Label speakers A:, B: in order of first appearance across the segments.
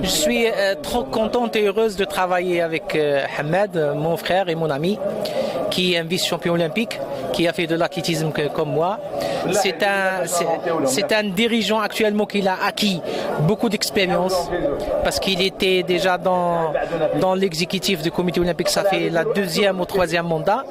A: Je suis trop contente et heureuse de travailler avec Hamed, mon frère et mon ami, qui est un vice-champion olympique, qui a fait de l'athlétisme comme moi. C'est un dirigeant actuellement qui a acquis beaucoup d'expérience parce qu'il était déjà dans l'exécutif du comité olympique, ça fait la deuxième ou troisième mandat.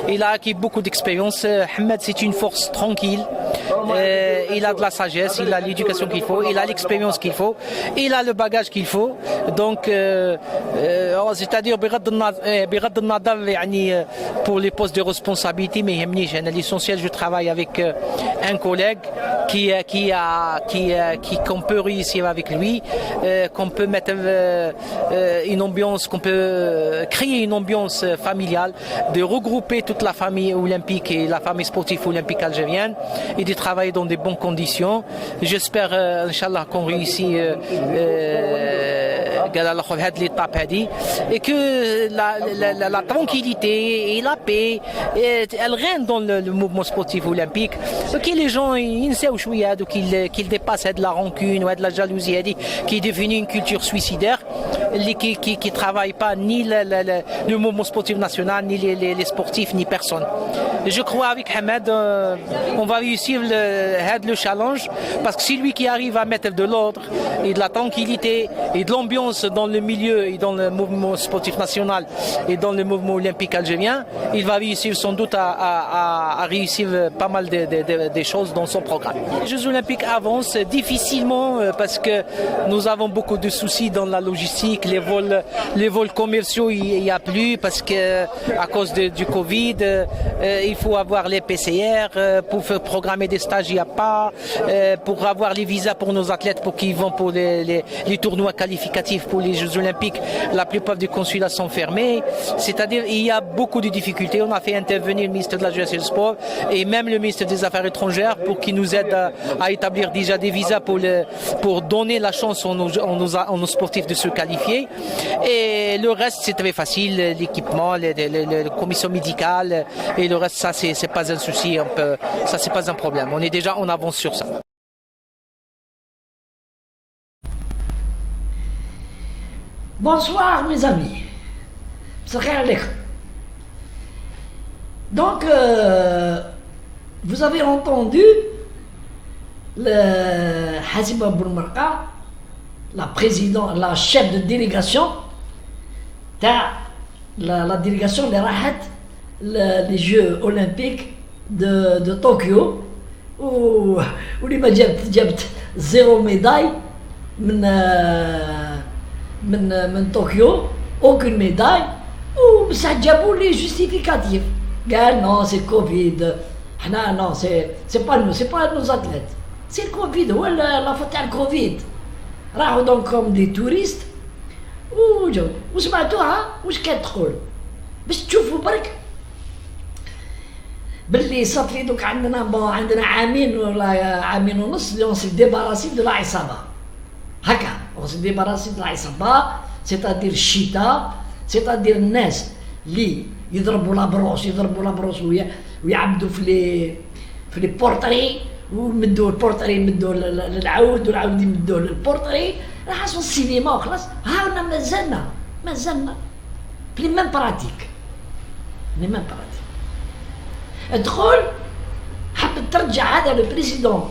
A: Il a acquis beaucoup d'expérience. Hamed, c'est une force tranquille. Il a de la sagesse, il a l'éducation qu'il faut, il a l'expérience qu'il faut, il a le bagage qu'il faut. Donc, c'est-à-dire, pour les postes de responsabilité, mais l'essentiel, je travaille avec un collègue qu'on peut réussir avec lui, qu'on peut mettre une ambiance, qu'on peut créer une ambiance familiale, de regrouper toute la famille olympique et la famille sportive olympique algérienne et de travailler dans de bonnes conditions. J'espère, Inch'Allah, qu'on réussit et que la tranquillité et la paix, elle règne dans le mouvement sportif olympique, que les gens qu'ils dépassent de la rancune ou de la jalousie qui est devenue une culture suicidaire qui ne travaille pas ni le mouvement sportif national, ni les sportifs, ni personne. Je crois avec Hamed, on va réussir le challenge parce que c'est lui qui arrive à mettre de l'ordre et de la tranquillité et de l'ambiance dans le milieu et dans le mouvement sportif national et dans le mouvement olympique algérien. Il va réussir sans doute à réussir pas mal de choses dans son programme. Les Jeux olympiques avancent difficilement parce que nous avons beaucoup de soucis dans la logistique. Les vols commerciaux, il n'y a plus parce que à cause du Covid, il faut avoir les PCR pour faire programmer des stages, il n'y a pas. Pour avoir les visas pour nos athlètes pour qu'ils vont pour les tournois qualificatifs pour les Jeux olympiques, la plupart des consulats sont fermés. C'est-à-dire il y a beaucoup de difficultés. On a fait intervenir le ministre de la Jeunesse et du Sport et même le ministre des Affaires étrangères pour qu'ils nous aident à établir déjà des visas pour donner la chance aux nos sportifs de se qualifier. Et le reste, c'est très facile, l'équipement, les commissions médicales et le reste, ça, c'est pas un souci, ça, c'est pas un problème. On est déjà en avance sur ça.
B: Bonsoir mes amis. Donc, vous avez entendu le Hasiba Bourmarka, la chef de délégation, la délégation de Rahat, les Jeux olympiques de Tokyo, où il m'a dit 0 médaille من طوكيو aucune médaille وبصح جابوا لي justificatif قال non c'est Covid حنا non c'est pas nos athlètes c'est le Covid هو la faute تاع الكوفيد راحوا donc comme des touristes وجاو وسمعتوها واش كتقول باش تشوفوا برك باللي صافي دوك عندنا عامين ولا عامين ونص on s'est débarrassé de la عصابة هكا on s'est débarrassé de la عصابة c'est-à-dire Chita c'est-à-dire الناس اللي يضربوا لابروس ويعبدوا في لي بورتري ويمدوا البورتري يمدوا للعود والعود يمدوا للبورتري راح اسمو السينما وخلاص هاونا مازلنا في لي ميم براتيك ادخل حب ترجع هذا لو بريزيدون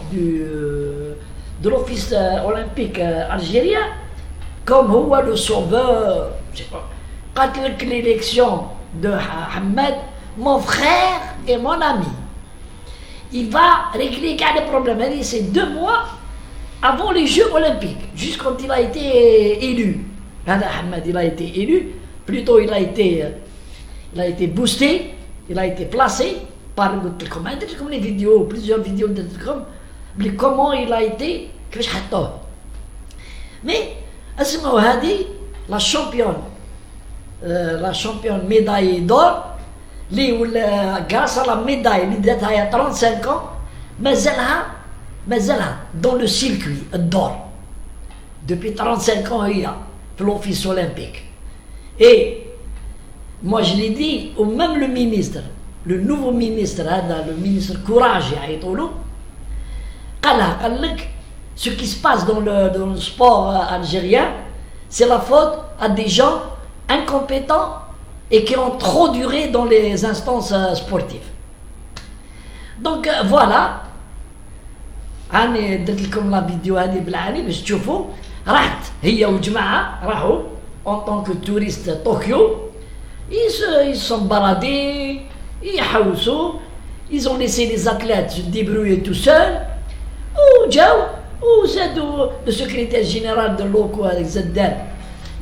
B: de l'office olympique algérien comme هو le sauveur قالت لك l'élection de Hamed mon frère et mon ami il va régler les problèmes. C'est 2 mois avant les Jeux olympiques jusqu'à quand il a été élu. Hamed il a été élu, plutôt il a été boosté, il a été placé par le télécom, comme les vidéos, plusieurs vidéos de télécom, mais comment il a été كيفاش حطوه. Mais اسمعوا هذه la championne médaille d'or اللي ولا grâce à la médaille اللي داتها هي 35 ans مازالها dans le circuit d'or depuis 35 ans هي في l'office olympique. Et moi je l'ai dit au même le ministre, le nouveau ministre هذا le ministre Courage يعيطوا له قال لك ce qui se passe dans le sport algérien c'est la faute à des gens incompétents et qui ont trop duré dans les instances sportives. Donc voilà, أنا درت لكم لا فيديو هذه بالعاني باش تشوفوا. راحت هي والجماعة راحوا en tant que touristes Tokyo. Ils sont baladés, ils ont laissé les athlètes se débrouiller tout seuls. Ou زادوا le secrétaire général de l'OCO avec Zeddan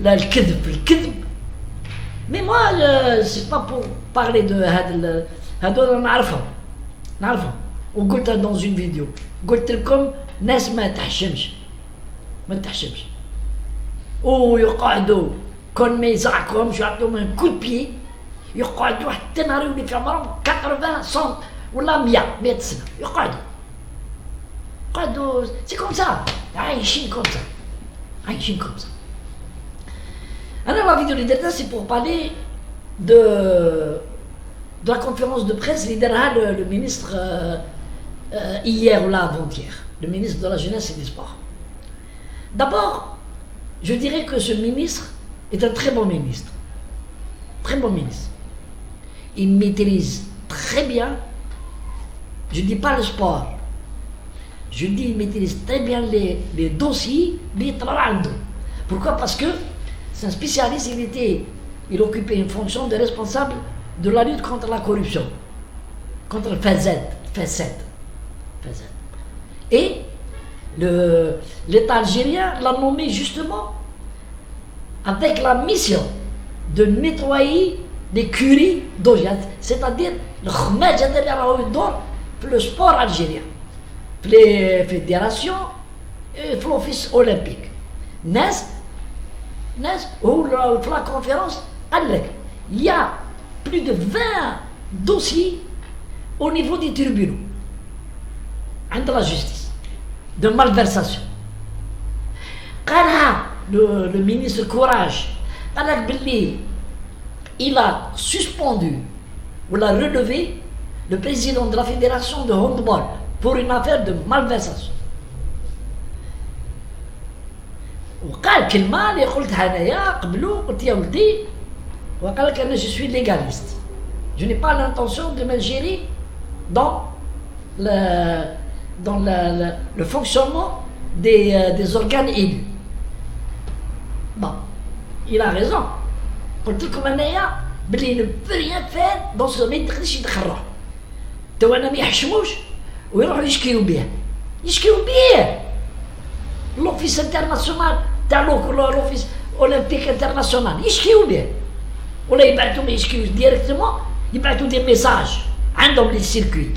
B: là الكذب. Mais moi c'est pas pour parler de هذول نعرفهم وقلتها dans une vidéo. قلت لكم ناس ما تحشمش ويقعدوا كون ما يزعقهمش يعطيهم un coup de pied يقعدوا حتى نهار يولي في عمرهم 80 100 ولا 100 سنة يقعدوا سي كوم سا عايشين كوم سا. أنا la vidéo اللي درتها c'est pour parler de la conférence de presse اللي دارها le ministre hier ou là avant-hier, le ministre de la Jeunesse et des Sports. D'abord, je dirais que ce ministre est un très bon ministre. Il maîtrise très bien, je ne dis pas le sport, je dis il maîtrise très bien les dossiers des travailleurs. Pourquoi? Parce que c'est un spécialiste, il occupait une fonction de responsable de la lutte contre la corruption, contre le FASET. Et l'État algérien l'a nommé justement avec la mission de nettoyer les curies d'Ogiat, c'est-à-dire le khmaj اللي راهو يدور في le sport algérien, في les fédérations et في l'office olympique. ناس هو في la conférence قال لك il y a plus de 20 dossiers au niveau des tribunaux عند la justice de malversation. قالها le ministre Courage قال لك باللي il a suspendu ou l'a relevé le président de la fédération de handball pour une affaire de malversation. وقال كلمة اللي قلتها أنايا قبلو قلت يا ولدي وقال لك أنا je suis légaliste. Je n'ai pas l'intention de m'ingérer dans le fonctionnement des organes élus. Bon, il a raison. قلت لكم أنايا بلي ne peut rien faire dans ce domaine تقدرش يدخل روحه. تو أنا ما يحشموش ويروحوا يشكيو بيه. l'office international تاع l'office olympique international يشكيو بيه. ولا يبعثوا ما يشكيوش ديريكتومون يبعثوا دي ميساج عندهم لي سيركوي.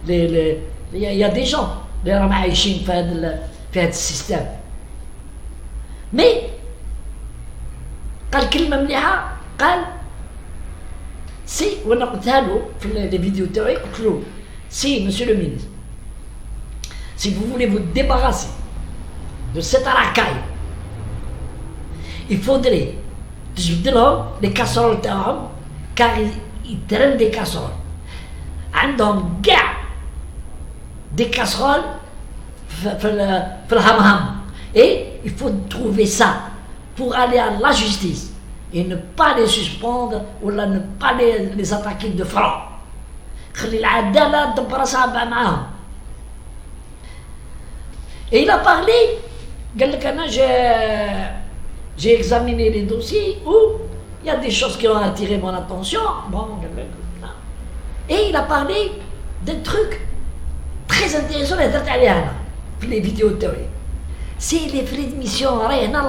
B: il y a des gens اللي راهم عايشين في هذا السيستم. مي قال كلمة مليحة قال سي وانا قلتها له في لي فيديو تاعي قلت له سي monsieur le ministre si vous voulez vous débarrasser de cette racaille il faudrait تجبد لهم les casseroles تاعهم car ils traînent des casseroles عندهم كاع des casseroles في الهمهم et il faut trouver ça pour aller à la justice et ne pas les suspendre ou ne pas les attaquer de front. خلي العدالة تدبر أصابع معاهم. Et il a parlé, قال لك أنا j'ai examiné les dossiers où il y a des choses qui ont attiré mon attention. Bon, et il a parlé d'un truc très intéressant اللي درت عليه أنا في les vidéos تاعي. C'est les frais de mission, راهي هنا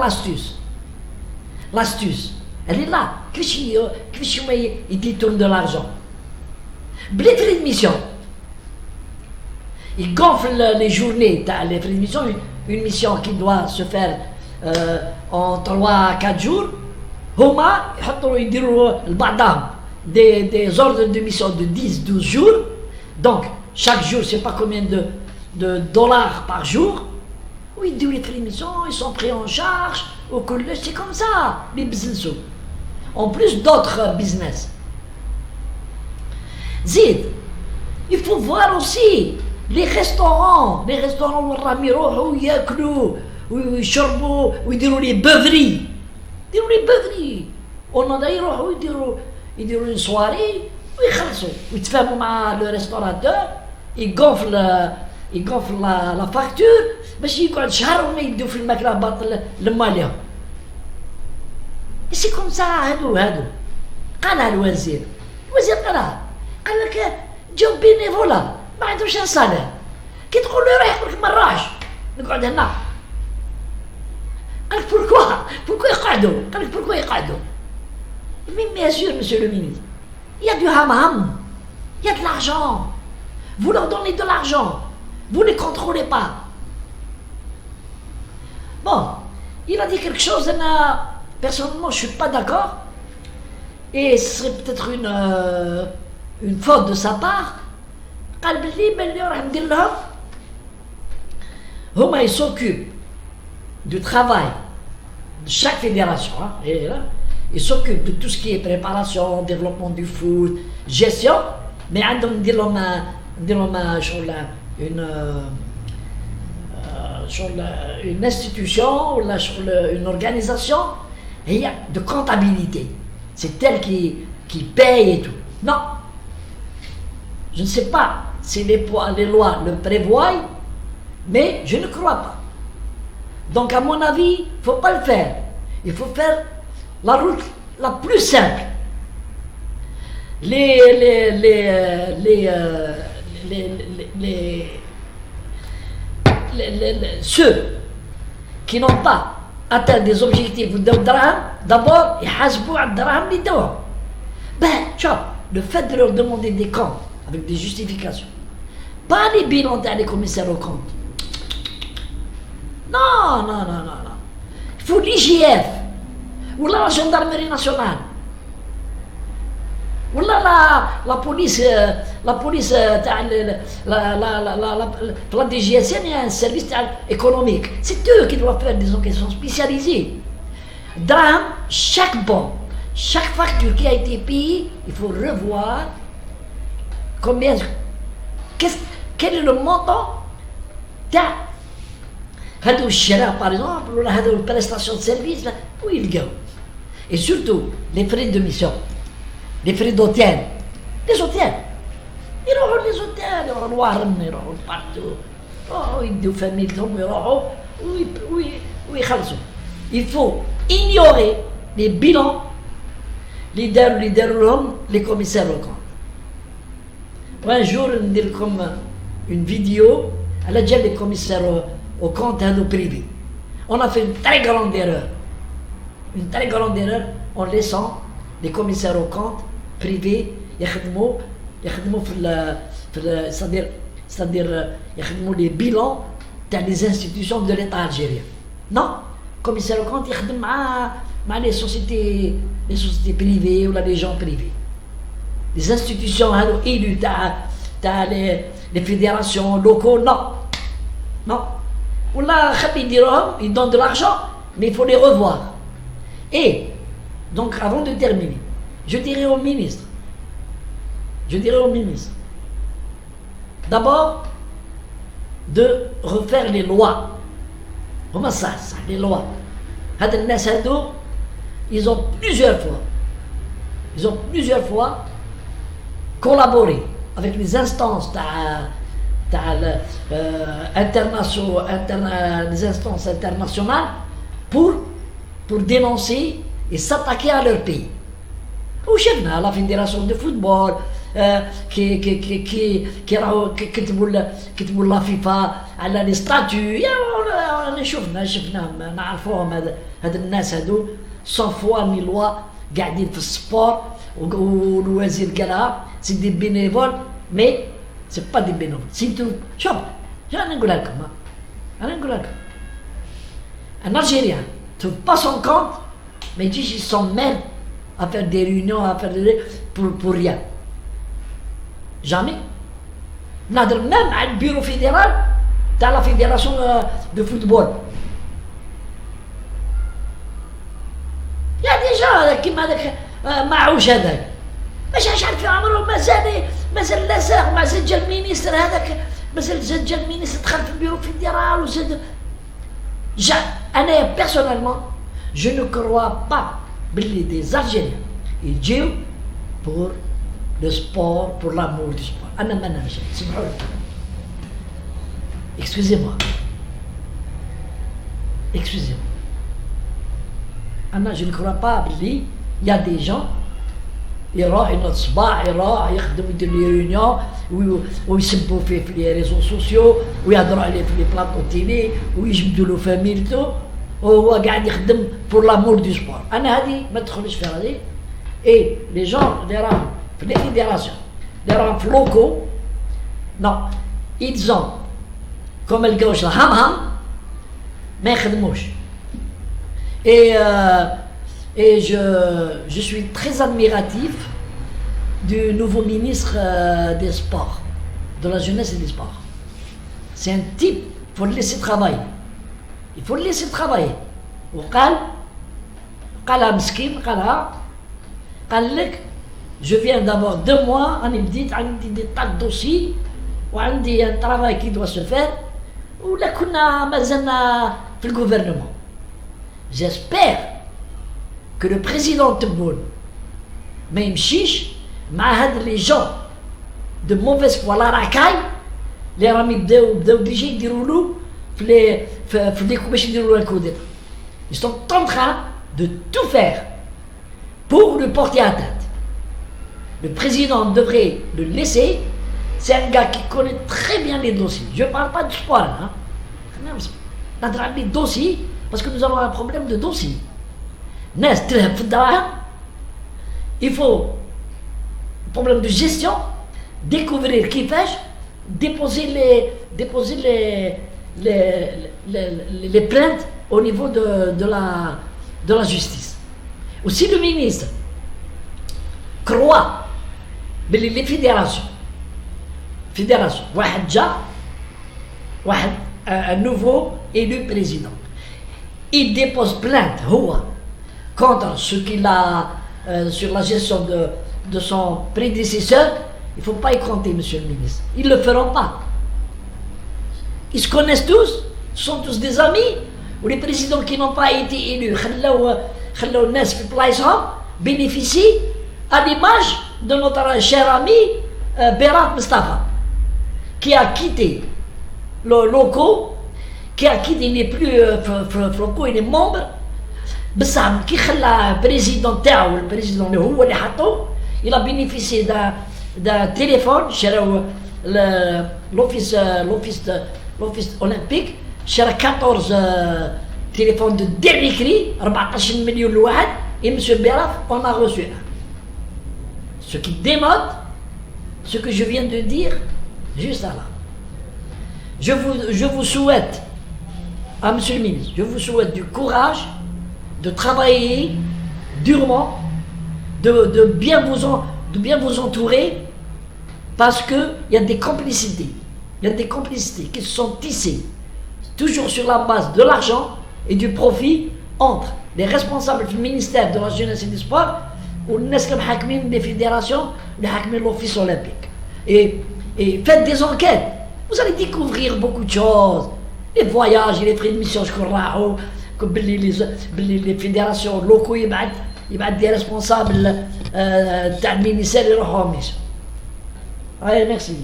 B: l'astuce. Elle est là. كيفاش هما يديتون de l'argent. بلي frais de mission. Ils gonflent les journées, les frais de mission, une mission qui doit se faire en 3 à 4 jours. هما يديروا لبعضهم des ordres de mission de 10-12 jours. Donc chaque jour, je sais pas combien de dollars par jour. Oui, ils les frais de mission, ils sont pris en charge au collège, c'est comme ça, les business. En plus d'autres business. Zid, il faut voir aussi les restaurants où Rami يروحوا ياكلوا ويشربوا ويديروا لي بوفري يديروا لي بوفري ونوضا يروحوا يديروا لي سواري ويخلصوا ويتفاهموا مع لو ريستوراتور يغونفل لا فاكتور باش يقعد شهر وما يدوا في الماكله باطل لما لهم سي كوم سا. هادو قالها الوزير قال لك جاو بينيفولا ما عندهمش صالير كي تقول له روح يقول لك ما نروحش نقعد هنا. قال لك بوركوا يقعدوا Mais bien sûr, monsieur le ministre, il y a du hamam, il y a de l'argent. Vous leur donnez de l'argent, vous ne les contrôlez pas. Bon, il a dit quelque chose, personnellement, je ne suis pas d'accord, et ce serait peut-être une faute de sa part. Ils s'occupent du travail de chaque fédération, hein, et là, ils s'occupent de tout ce qui est préparation, développement du foot, gestion, mais une institution ou une organisation de comptabilité. C'est elle qui paye et tout. Non. Je ne sais pas si les lois le prévoient, mais je ne crois pas. Donc à mon avis, il ne faut pas le faire. Il faut faire la route la plus simple. Ceux qui n'ont pas atteint des objectifs de drame, d'abord, ils hasbou à drame les deux. Le fait de leur demander des comptes avec des justifications, pas les bilans des commissaires aux comptes. Non. Il faut l'IGF, ou la gendarmerie nationale, ou la police, la DGSN, il y a un service économique. C'est eux qui doivent faire des enquêtes spécialisées. Drame, chaque facture qui a été payée, il faut revoir quel est le montant par exemple, ou la prestation de service, où ils gagnent. Et surtout, les frais de mission, les frais d'hôtel. Les hôtels. Ils auront les hôtels, ils auront partout. Ils ont famille, il faut ignorer les bilans, les commissaires au compte. Un jour, on dit comme une vidéo, elle a déjà les commissaires au compte privé. On a fait une très grande erreur en laissant les commissaires au compte privés c'est-à-dire les bilans des institutions de l'État algérien. Non, commissaire au compte il les sociétés privées ou les gens privés. Les institutions élues, les fédérations locaux, non. Ils donnent de l'argent, mais il faut les revoir. Et, donc, avant de terminer, je dirais au ministre, d'abord, de refaire les lois. Comment ça, les lois? Ils ont plusieurs fois collaboré avec les instances les instances internationales pour dénoncer et s'attaquer à leur pays. Ou chefna la fédération de football qui كتبوا la FIFA على les statuts. شفنا نعرفوهم هاد الناس هادو 100 fois 1000 lois قاعدين في السبور والوزير قالها سي دي بينيفول مي c'est pas des bénévoles. Si tout, un Algérien ne trouve pas son compte, mais dit qu'ils sont même à faire des réunions, à faire pour rien. Jamais. Même à le bureau fédéral, dans la fédération de football. Il y a des gens qui m'ont dit, معوش هذاك. مش عارف عمره مازال لازال مازال جا المينيستر هذاك مازال جا المينيستر دخل في البيرو فيدرال وزاد Personnellement, je ne crois pas que des Algériens ils disent pour le sport, pour l'amour du sport. Excusez-moi. Excusez-moi. Je ne crois pas qu'il y a des gens يروح ينوض الصباح يروح يخدم يدير لي ريونيون ويسبوا فيه في لي ريزو سوسيو ويهضروا عليه في لي بلاطو تيلي ويجبدوا له فاميلتو وهو قاعد يخدم بور لامور دو سبور. انا هذه ما تدخلش في هذه. اي لي جون اللي راهم في لي فيديراسيون اللي راهم في لوكو نو ايدزون كوم القوش الهمهم ما يخدموش. Et je suis très admiratif du nouveau ministre des Sports, de la jeunesse et des sports. C'est un type, il faut le laisser travailler. Il faut le laisser travailler. Je viens d'avoir 2 mois, on me dit des tas de dossiers, وعندي un travail qui doit se faire, ولا كنا مازلنا في le gouvernement. J'espère que le président Tebboune ما يمشيش مع هاد لي جون de mauvaise foi la racaille اللي راهم بداو ديجا يديروا له في لي باش يديروا له الكوديتا. Ils sont en train de tout faire pour le porter atteinte. Le président devrait le laisser. C'est un gars qui connaît très bien les dossiers. Je ne parle pas de sport, hein. On a les dossiers parce que nous avons un problème de dossier. Il faut problème de gestion, découvrir qui fait, déposer les plaintes au niveau de la justice. Aussi le ministre croit que les fédérations un nouveau élu président, il dépose plainte contre ce qu'il a sur la gestion de son prédécesseur. Il ne faut pas y compter, monsieur le ministre. Ils ne le feront pas. Ils se connaissent tous, ce sont tous des amis. Ou les présidents qui n'ont pas été élus, bénéficient à l'image de notre cher ami Berat Mustafa, qui a quitté le loco, qui a quitté, il n'est plus Floco, il est membre. بصح كي خلى بريزيدون تاعو البريزيدون اللي هو اللي حطو il a bénéficié d'un téléphone شراو l'office olympique شرا 14 téléphones de dernier cri 14 مليون لواحد et monsieur Beraf en a reçu un. Ce qui dénote ce que je viens de dire juste là. Je vous souhaite à monsieur le ministre, je vous souhaite du courage de travailler durement, de bien vous entourer, parce qu'il y a des complicités. Il y a des complicités qui se sont tissées, toujours sur la base de l'argent et du profit, entre les responsables du ministère de la jeunesse et du sport ou les fédérations, l'office olympique. Et faites des enquêtes. Vous allez découvrir beaucoup de choses. Les voyages et les frais de mission, je crois. Les fédérations locaux يبعد des responsables تاع المينيسير يروحوا ميسيون. Allez, merci.